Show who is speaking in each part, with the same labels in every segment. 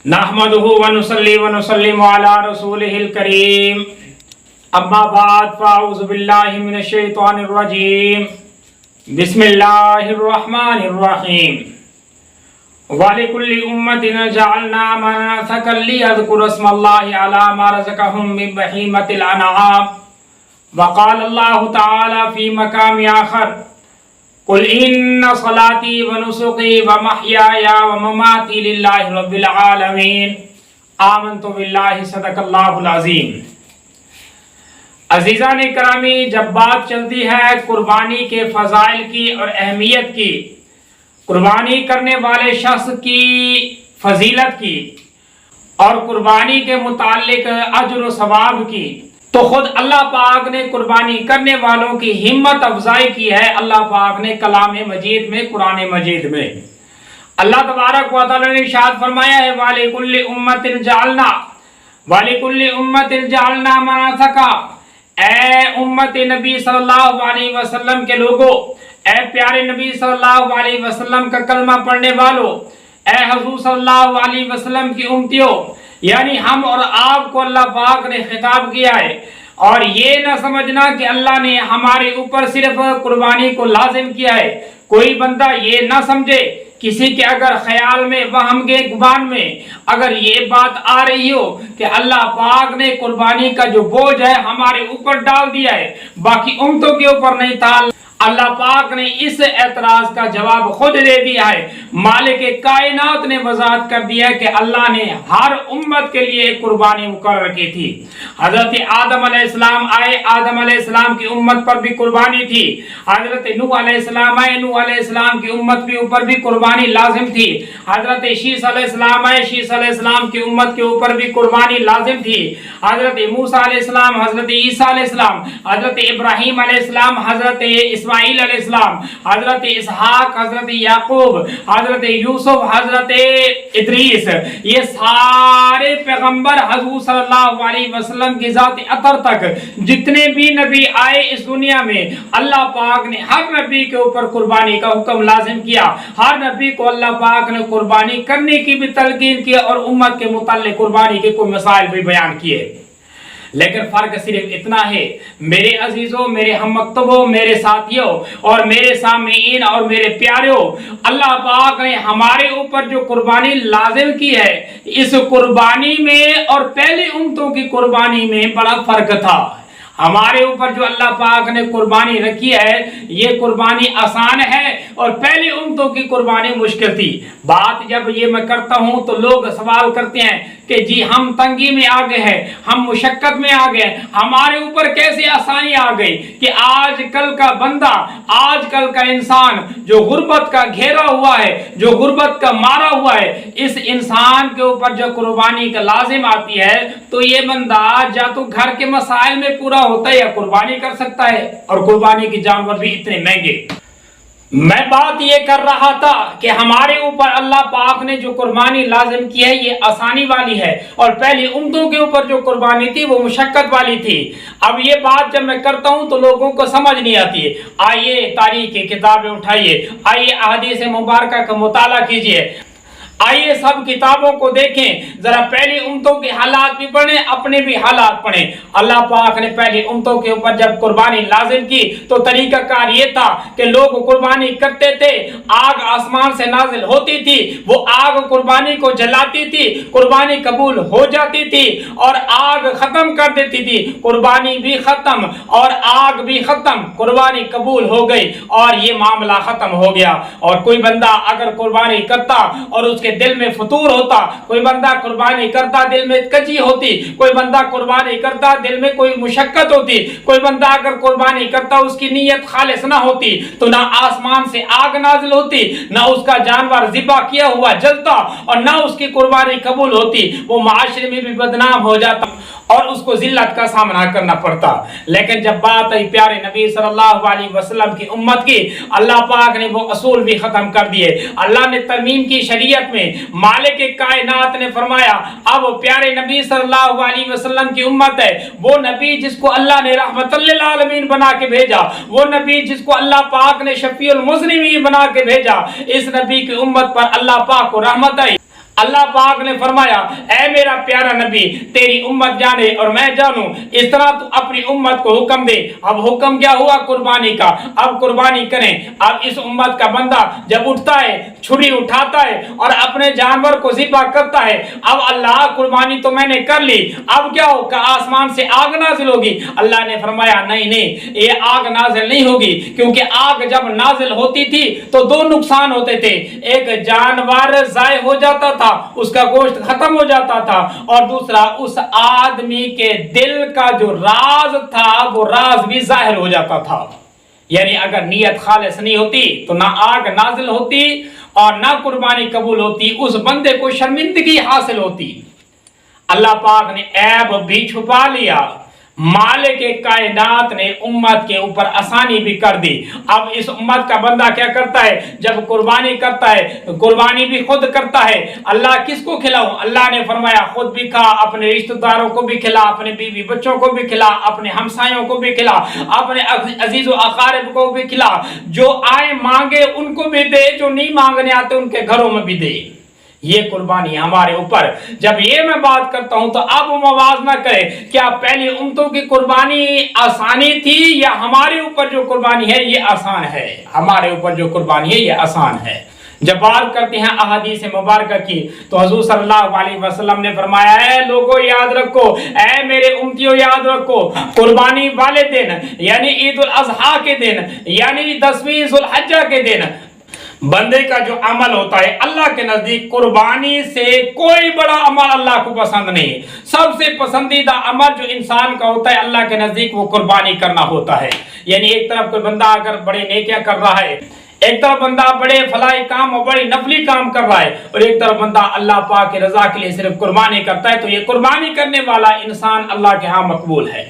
Speaker 1: नहमदुहु व नुसल्ली व नुसल्लिमु अला रसूलिहिल करीम अम्मा बाद फ़अऊज़ु बिल्लाहि मिनश शैतानिर रजीम बिस्मिल्लाहिर रहमानिर रहीम वलिकुल्लि उम्मतिन जअलना मनसकन लियज़कुरु स्मल्लाहि अला मा रज़क़हुम मिन बहीमतिल अनआम वक़ाल अल्लाहु तआला फ़ी मक़ामि आख़र कुल इन्ना सलाती व नुसुकी व महयाया व ममाती लिल्लाहि रब्बिल आलमीन आमनतु बिल्लाहि सदक़ल्लाहुल अज़ीम। अज़ीज़ान करामी, जब बात चलती है कुर्बानी के फ़ज़ाइल की और अहमियत की, कुर्बानी करने वाले शख्स की फजीलत की और कुर्बानी के मुताल्लिक अज्र व सवाब की, तो खुद अल्लाह पाक ने कुर्बानी करने वालों की हिम्मत अफजाई की है। अल्लाह पाक ने कलाम मजीद में, कुरान मजीद में अल्लाह तबारक व तआला ने इरशाद फरमाया है वालिकुल्लि उम्मतिन जअलना मनासका। ए उम्मत नबी सल्लल्लाहु अलैहि वसल्लम के लोगों, ए प्यारे नबी सल्लल्लाहु अलैहि वसल्लम का कलमा पढ़ने वालों, ए हुजूर सल्लल्लाहु अलैहि वसल्लम की उम्मतियों, यानी हम और आपको अल्लाह पाक ने खिताब किया है। और ये ना समझना कि अल्लाह ने हमारे ऊपर सिर्फ कुर्बानी को लाजिम किया है। कोई बंदा ये ना समझे, किसी के अगर ख्याल में, वहम के गुमान में अगर ये बात आ रही हो कि अल्लाह पाक ने कुर्बानी का जो बोझ है हमारे ऊपर डाल दिया है, बाकी उम्मतों के ऊपर नहीं था, अल्लाह पाक ने इस एतराज का जवाब खुद दे दिया है। मालिक कायनात ने वजाहत कर दिया कि अल्लाह ने हर उम्मत के लिए एक कुर्बानी मुकर्रर की थी। हजरत आदम अलैहिस्सलाम आए, आदम अलैहिस्सलाम की उम्मत पर भी कुर्बानी थी। हजरत नूह अलैहिस्सलाम आए, नूह अलैहिस्सलाम की उम्मत के ऊपर भी कुर्बानी लाजिम थी। हजरत शीस अलैहिस्सलाम आए, शीस अलैहिस्सलाम की उम्मत के ऊपर भी कुर्बानी लाजिम थी। हजरत मूसा अलैहिस्सलाम, हजरत ईसा अलैहिस्सलाम, हजरत इब्राहीम अलैहिस्सलाम, हजरत इस्माइल अलैहिस्सलाम, हजरत इसहाक, हजरत याकूब, हजरत यूसुफ, हजरत इदरीस, ये सारे पैगंबर हुजूर सल्लल्लाहु अलैहि वसल्लम की ज़ात अतर तक जितने भी नबी आए इस दुनिया में, अल्लाह पाक ने हर नबी के ऊपर कुर्बानी का हुक्म लाजिम किया। हर नबी को अल्लाह पाक ने कुर्बानी करने की भी तलकीन की और उम्मत के मुताल्लिक कुर्बानी के कोई मसाइल भी बयान किए। लेकिन फर्क सिर्फ इतना है, मेरे अजीजों, मेरे हम मकतबों, मेरे साथियों और मेरे सामीन और मेरे प्यारों, अल्लाह पाक ने हमारे ऊपर जो कुर्बानी लाजिम की है, इस कुर्बानी में और पहली उम्मतों की कुर्बानी में बड़ा फर्क था। हमारे ऊपर जो अल्लाह पाक ने कुर्बानी रखी है, ये कुर्बानी आसान है और पहली उम्मतों की कुर्बानी मुश्किल थी। बात जब ये मैं करता हूँ तो लोग सवाल करते हैं कि जी हम तंगी में आ गए हैं, हम मुशक्कत में आ गए, हमारे ऊपर कैसे आसानी आ गई कि आजकल का बंदा, आजकल का इंसान जो गुर्बत का घेरा हुआ है, जो गुर्बत का मारा हुआ है, इस इंसान के ऊपर जो कुर्बानी का लाजिम आती है, तो ये बंदा या तो घर के मसाइल में पूरा होता है या कुर्बानी कर सकता है। और कुर्बानी के जानवर भी इतने महंगे। मैं बात ये कर रहा था कि हमारे ऊपर अल्लाह पाक ने जो कुर्बानी लाजिम की है ये आसानी वाली है और पहली उम्मतों के ऊपर जो कुर्बानी थी वो मुशक्कत वाली थी। अब ये बात जब मैं करता हूं तो लोगों को समझ नहीं आती है। आइए तारीख की किताबें उठाइए, आइए अहादीस मुबारका का मुताला कीजिए, आइए सब किताबों को देखें, जरा पहली उम्मतों के हालात भी पढ़ें, अपने भी हालात पढ़ें। अल्लाह पाक ने पहली उम्मतों के ऊपर जब कुर्बानी लाजिम की तो तरीकाकार ये था कि लोग कुर्बानी करते थे, आग आसमान से नाजिल होती थी, वो आग कुर्बानी को जलाती थी, कुर्बानी कबूल हो जाती थी और आग खत्म कर देती थी, कुर्बानी भी खत्म और आग भी खत्म, कुर्बानी कबूल हो गई और ये मामला खत्म हो गया। और कोई बंदा अगर कुर्बानी करता और उसके दिल में फतूर होता, कोई बंदा कुर्बानी करता दिल में कजी होती, कोई बंदा कुर्बानी करता दिल में कोई मुशक्कत होती, कोई बंदा अगर कुर्बानी करता उसकी नीयत खालिस ना होती, तो ना आसमान से आग नाजिल होती, ना उसका जानवर ज़िबा किया हुआ जलता और ना उसकी कुर्बानी कबूल होती, वो माशरे में भी बदनाम हो जाता और उसको जिल्लत का सामना करना पड़ता। लेकिन जब बात आई प्यारे नबी सल्लल्लाहु अलैहि वसल्लम की उम्मत की, अल्लाह पाक ने वो असूल भी खत्म कर दिए। अल्लाह ने तरमीम की शरीयत में मालिक कायनात ने फरमाया, अब प्यारे नबी सल्लल्लाहु अलैहि वसल्लम की उम्मत है, वो नबी जिसको अल्लाह ने रहमतुल लिल आलमीन बना के भेजा, वो नबी जिसको अल्लाह पाक ने शफीउल मुज़निमीन बना के भेजा, इस नबी की उम्मत पर अल्लाह पाक को रहमत आई। اللہ پاک نے فرمایا اے میرا پیارا نبی تیری امت جانے اور میں جانوں، اس طرح تو اپنی امت کو حکم دے۔ اب حکم کیا ہوا؟ قربانی کا۔ اب قربانی کریں۔ اب اس امت کا بندہ جب اٹھتا ہے، چھری اٹھاتا ہے اور اپنے جانور کو ذبح کرتا ہے، اب اللہ قربانی تو میں نے کر لی، اب کیا ہو کہ آسمان سے آگ نازل ہوگی؟ اللہ نے فرمایا نہیں، یہ آگ نازل نہیں ہوگی، کیونکہ آگ جب نازل ہوتی تھی تو دو نقصان ہوتے تھے، ایک جانور ضائع ہو جاتا تھا، اس کا گوشت ختم ہو جاتا تھا، اور دوسرا اس آدمی کے دل کا جو راز تھا وہ راز بھی ظاہر ہو جاتا تھا۔ یعنی اگر نیت خالص نہیں ہوتی تو نہ آگ نازل ہوتی اور نہ قربانی قبول ہوتی، اس بندے کو شرمندگی حاصل ہوتی۔ اللہ پاک نے عیب بھی چھپا لیا، مالک کائنات نے امت کے اوپر آسانی بھی کر دی۔ اب اس امت کا بندہ کیا کرتا ہے؟ جب قربانی کرتا ہے، قربانی بھی خود کرتا ہے۔ اللہ کس کو کھلاؤں؟ اللہ نے فرمایا خود بھی کھا، اپنے رشتہ داروں کو بھی کھلا، اپنے بیوی بچوں کو بھی کھلا، اپنے ہمسایوں کو بھی کھلا، اپنے عزیز و اقارب کو بھی کھلا، جو آئے مانگے ان کو بھی دے، جو نہیں مانگنے آتے ان کے گھروں میں بھی دے۔ یہ قربانی ہمارے اوپر۔ جب یہ میں بات کرتا ہوں تو اب موازنہ کرے، کیا پہلی امتوں کی قربانی آسانی تھی یا ہمارے اوپر جو قربانی ہے یہ آسان ہے؟ ہمارے اوپر جو قربانی ہے یہ آسان ہے۔ جب بات کرتے ہیں احادیث مبارکہ کی تو حضور صلی اللہ علیہ وسلم نے فرمایا اے لوگوں یاد رکھو، اے میرے امتیوں یاد رکھو، قربانی والے دن یعنی عید الاضحیٰ کے دن یعنی 10ویں ذو الحجہ کے دن بندے کا جو عمل ہوتا ہے اللہ کے نزدیک قربانی سے کوئی بڑا عمل اللہ کو پسند نہیں۔ سب سے پسندیدہ عمل جو انسان کا ہوتا ہے اللہ کے نزدیک وہ قربانی کرنا ہوتا ہے۔ یعنی ایک طرف کوئی بندہ اگر بڑے نیکیاں کر رہا ہے، ایک طرف بندہ بڑے فلاحی کام اور بڑے نفلی کام کر رہا ہے، اور ایک طرف بندہ اللہ پاک کی رضا کے لیے صرف قربانی کرتا ہے، تو یہ قربانی کرنے والا انسان اللہ کے ہاں مقبول ہے۔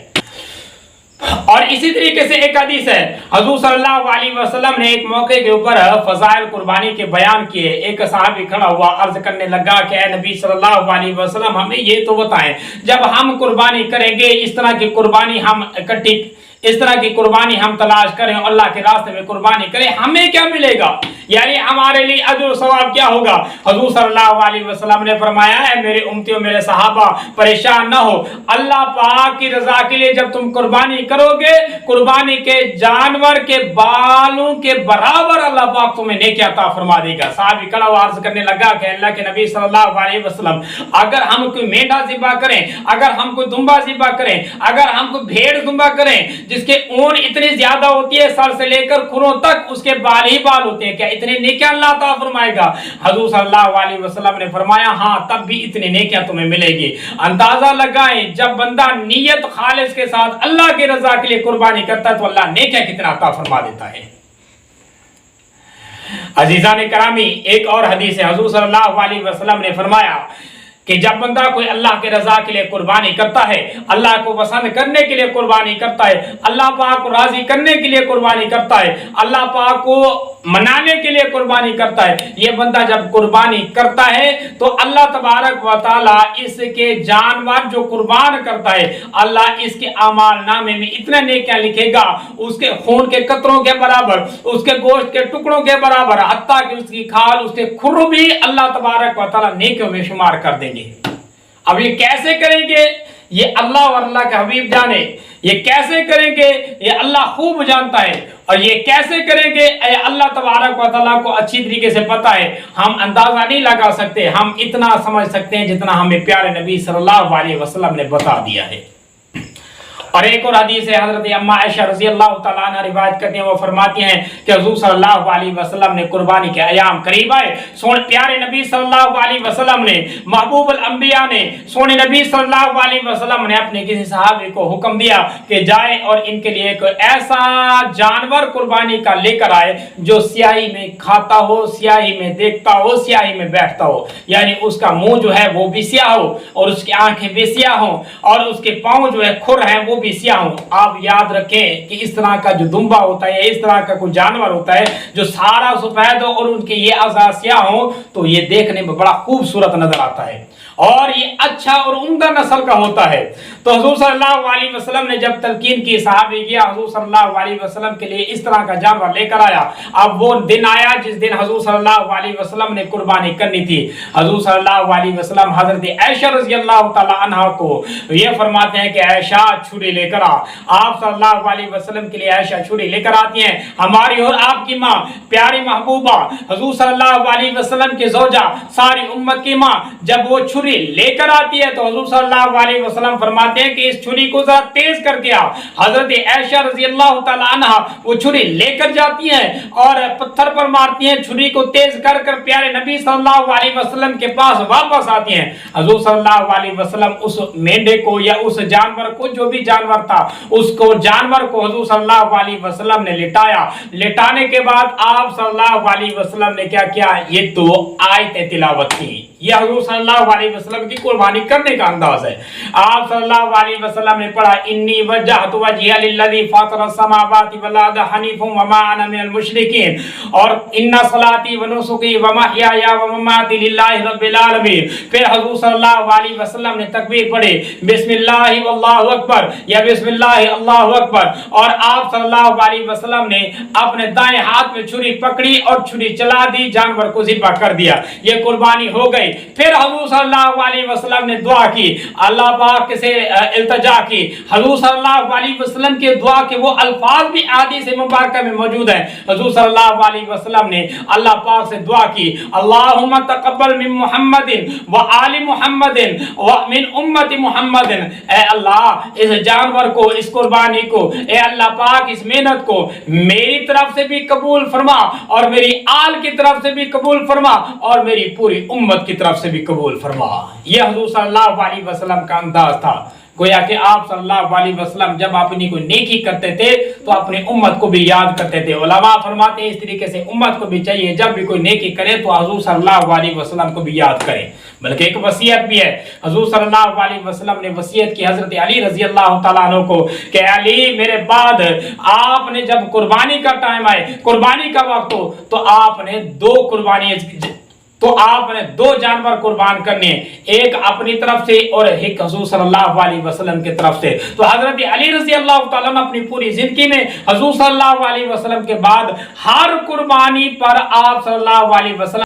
Speaker 1: اور اسی طریقے سے ایک حدیث ہے، حضور صلی اللہ علیہ وسلم نے ایک موقع کے اوپر فضائل قربانی کے بیان کیے۔ ایک صحابی کھڑا ہوا، عرض کرنے لگا کہ اے نبی صلی اللہ علیہ وسلم ہمیں یہ تو بتائیں، جب ہم قربانی کریں گے اس طرح کی قربانی ہم اکٹھی، اس طرح کی قربانی ہم تلاش کریں، اللہ کے راستے میں قربانی کریں، ہمیں کیا ملے گا؟ یعنی ہمارے لیے اجر و ثواب کیا ہوگا؟ حضور صلی اللہ علیہ وسلم نے فرمایا ہے میرے امتیوں میرے صحابہ پریشان نہ ہو، اللہ پاک کی رضا کے لیے جب تم قربانی کرو گے، قربانی کے جانور کے بالوں کے برابر اللہ پاک تمہیں نیکی عطا فرما دے گا۔ صحابی کھڑا ہوا عرض کرنے لگا کہ اللہ کے نبی صلی اللہ علیہ وسلم اگر ہم کوئی مینڈا ذبح کریں، اگر ہم کوئی دمبا ذبح کریں، اگر ہم کوئی بھیڑ ذبح کریں جس کے اون اتنی زیادہ ہوتی ہے سر سے لے کر کھروں تک اس کے بال ہی بال ہوتے ہیں، کیا اتنے نیکیاں اللہ عطا فرمائے گا؟ حضور صلی اللہ علیہ وسلم نے فرمایا ہاں تب بھی اتنی نیکیاں تمہیں ملے گی۔ اندازہ لگائیں جب بندہ نیت خالص کے ساتھ اللہ کی رضا کے لیے قربانی کرتا ہے تو اللہ نیکیاں کتنا عطا فرما دیتا ہے۔ عزیزان کرامی ایک اور حدیث ہے، حضور صلی اللہ علیہ وسلم نے فرمایا کہ جب بندہ کوئی اللہ کے رضا کے لیے قربانی کرتا ہے، اللہ کو پسند کرنے کے لیے قربانی کرتا ہے، اللہ پاک کو راضی کرنے کے لیے قربانی کرتا ہے، اللہ پاک کو منانے کے لیے قربانی کرتا ہے، یہ بندہ جب قربانی کرتا ہے تو اللہ تبارک و تعالیٰ اس کے جانور جو قربان کرتا ہے اللہ اس کے اعمال نامے میں اتنا نیکیاں لکھے گا، اس کے خون کے قطروں کے برابر، اس کے گوشت کے ٹکڑوں کے برابر، حتیٰ کہ اس کی کھال اس کے کھر بھی اللہ تبارک و تعالیٰ نیکیوں میں شمار کر دیں گے۔ اب یہ کیسے کریں گے؟ یہ اللہ اور اللہ کے حبیب جانے، یہ کیسے کریں گے یہ اللہ خوب جانتا ہے، اور یہ کیسے کریں گے اے اللہ تبارک و تعالیٰ کو اچھی طریقے سے پتا ہے۔ ہم اندازہ نہیں لگا سکتے، ہم اتنا سمجھ سکتے ہیں جتنا ہمیں پیارے نبی صلی اللہ علیہ وسلم نے بتا دیا ہے۔ اور ایک اور حدیث ہے، حضرت اما عائشہ رضی اللہ تعالیٰ عنہ روایت کرتے ہیں، وہ فرماتی ہیں کہ حضور صلی اللہ علیہ وسلم نے قربانی کے ایام قریب آئے، سونے پیارے نبی صلی اللہ علیہ وسلم نے، محبوب الانبیاء نے، سونے نبی صلی اللہ علیہ وسلم نے اپنے کسی صحابی کو حکم دیا کہ جائے اور ان کے لیے کوئی ایسا جانور قربانی کا لے کر آئے جو سیاہی میں کھاتا ہو، سیاہی میں دیکھتا ہو، سیاہی میں بیٹھتا ہو، یعنی اس کا منہ جو ہے وہ بھی سیاہ ہو اور اس کی آنکھیں بھی سیاہ ہوں اور اس کے پاؤں جو ہے کھر ہیں وہ भी सिया हूं। आप याद रखें कि इस तरह का जो दुम्बा होता है, इस तरह का कोई जानवर होता है जो सारा सफेद हो और उनके ये आज़ा सियाह हो, तो ये देखने में बड़ा खूबसूरत नजर आता है और ये अच्छा और उम्दा नस्ल का होता है। तो हुजूर सल्लल्लाहु अलैहि वसल्लम ने जब तलकीन की सहाबी किया, हुजूर सल्लल्लाहु अलैहि वसल्लम के लिए इस तरह का जानवर लेकर आया। अब वो दिन आया जिस दिन हुजूर सल्लल्लाहु अलैहि वसल्लम ने कुर्बानी करनी थी। हुजूर सल्लल्लाहु अलैहि वसल्लम हजरत आयशा रज़ियल्लाहु तआला अन्हा को ये फरमाते हैं कि आयशा छुरी लेकर आ। आप सल्लल्लाहु अलैहि वसल्लम के लिए आयशा छुरी लेकर आती हैं। हमारी और आपकी माँ प्यारी महबूबा हुजूर सल्लल्लाहु अलैहि वसल्लम की ज़ौजा, सारी उम्मत की माँ, जब वो छुरी लेकर आती है तो हुजूर सल्लल्लाहु अलैहि वसल्लम फरमाते हैं कि इस छुरी को जरा तेज करके आओ। हजरत आयशा रज़ियल्लाहु तआला अन्हा वो छुरी लेकर जाती हैं और पत्थर पर मारती हैं, छुरी को तेज कर कर प्यारे नबी सल्लल्लाहु अलैहि वसल्लम के पास वापस आती हैं। हुजूर सल्लल्लाहु अलैहि वसल्लम उस मेंढे को या उस जानवर को, जो भी जानवर था, उसको जानवर को हुजूर सल्लल्लाहु अलैहि वसल्लम ने लिटाया। लिटाने के बाद आप सल्लल्लाहु अलैहि वसल्लम ने क्या किया, ये तो आयतें तिलावत की। यह हुजूर सल्लल्लाहु अलैहि वसल्लम की कुर्बानी करने का अंदाज है। आप सल्लल्लाहु अलैहि वसल्लम ने पढ़ा, इन्नी वज्जहतु वजहिया लिल्लज़ी फ़ातरस समावाति वल अर्द हनीफ़न व मा अना मिनल मुशरिकीन, और इन्ना सलाती व नुसुकी व महयाया व ममाती लिल्लाहि रब्बिल आलमीन। फिर हुजूर सल्लल्लाहु अलैहि वसल्लम ने तकबीर पढ़े, बिस्मिल्लाहि वल्लाहु अकबर या बिस्मिल्लाहि अल्लाहु अकबर, और आप सल्लल्लाहु अलैहि वसल्लम ने अपने दाएं हाथ में छुरी पकड़ी और छुरी चला दी, जानवर को ज़िब्हा कर दिया। ये कुर्बानी हो गई। फिर हुजूर सल्लल्लाहु अलैहि वसल्लम ने दुआ की, अल्लाह पाक से इल्तिजा की। हुजूर सल्लल्लाहु अलैहि वसल्लम के दुआ के वो अल्फाज भी हदीस मुबारक में मौजूद हैं। हुजूर सल्लल्लाहु अलैहि वसल्लम ने अल्लाह पाक से दुआ की, अल्लाहुम्मा तक़ब्बल मिन मुहम्मदिन व आलि मुहम्मदिन व मिन उम्मति मुहम्मदिन। ए अल्लाह, इस जानवर को, इस कुर्बानी को, ए अल्लाह पाक, इस मेहनत को मेरी तरफ से भी कबूल फरमा और मेरी आल की तरफ से भी कबूल फरमा और मेरी पूरी उम्मत की तरफ से भी कबूल फरमा। यह हुजूर सल्लल्लाहु अलैहि वसल्लम का अंदाज था। गोया कि आप सल्लल्लाहु अलैहि वसल्लम जब अपनी कोई नेकी करते थे तो अपनी उम्मत को भी याद करते थे। उलमा फरमाते हैं इस तरीके से उम्मत को भी चाहिए जब भी कोई नेकी करे तो हुजूर सल्लल्लाहु अलैहि वसल्लम को भी याद करें। बल्कि एक वसीयत भी है, हुजूर सल्लल्लाहु अलैहि वसल्लम ने वसीयत की हजरत अली रज़ियल्लाहु तआला अन्हु को कि अली, मेरे बाद आपने जब कुर्बानी का टाइम आए, कुर्बानी का वक्त हो, तो आपने दो जानवर कुर्बान करने, एक अपनी तरफ से और एक हुजूर सल्लल्लाहु अलैहि वसल्लम की तरफ से। तो हजरत अली रज़ियल्लाहु तआला अन्हु अपनी पूरी जिंदगी में हुजूर सल्लल्लाहु अलैहि वसल्लम के बाद हर कुर्बानी पर आप सल्लल्लाहु अलैहि वसल्लम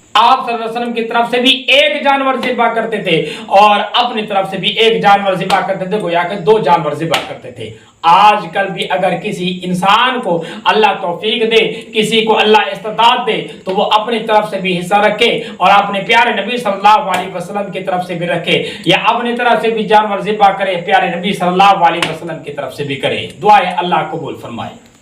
Speaker 1: की तरफ से भी एक जानवर ज़िब्हा करते थे और अपनी तरफ से भी एक जानवर ज़िब्हा करते थे। गोया कि दो जानवर ज़िब्हा करते थे। आजकल भी अगर किसी इंसान को अल्लाह तौफीक दे, किसी को अल्लाह इस्तिताअत दे, तो वो अपनी तरफ से भी हिस्सा रखे और अपने प्यारे नबी सल्लल्लाहु अलैहि वसल्लम की तरफ से भी रखे, या अपनी तरफ से भी जानवर ज़िब्हा करे, प्यारे नबी सल्लल्लाहु अलैहि वसल्लम की तरफ से भी करे। दुआ है अल्लाह कबूल फरमाए।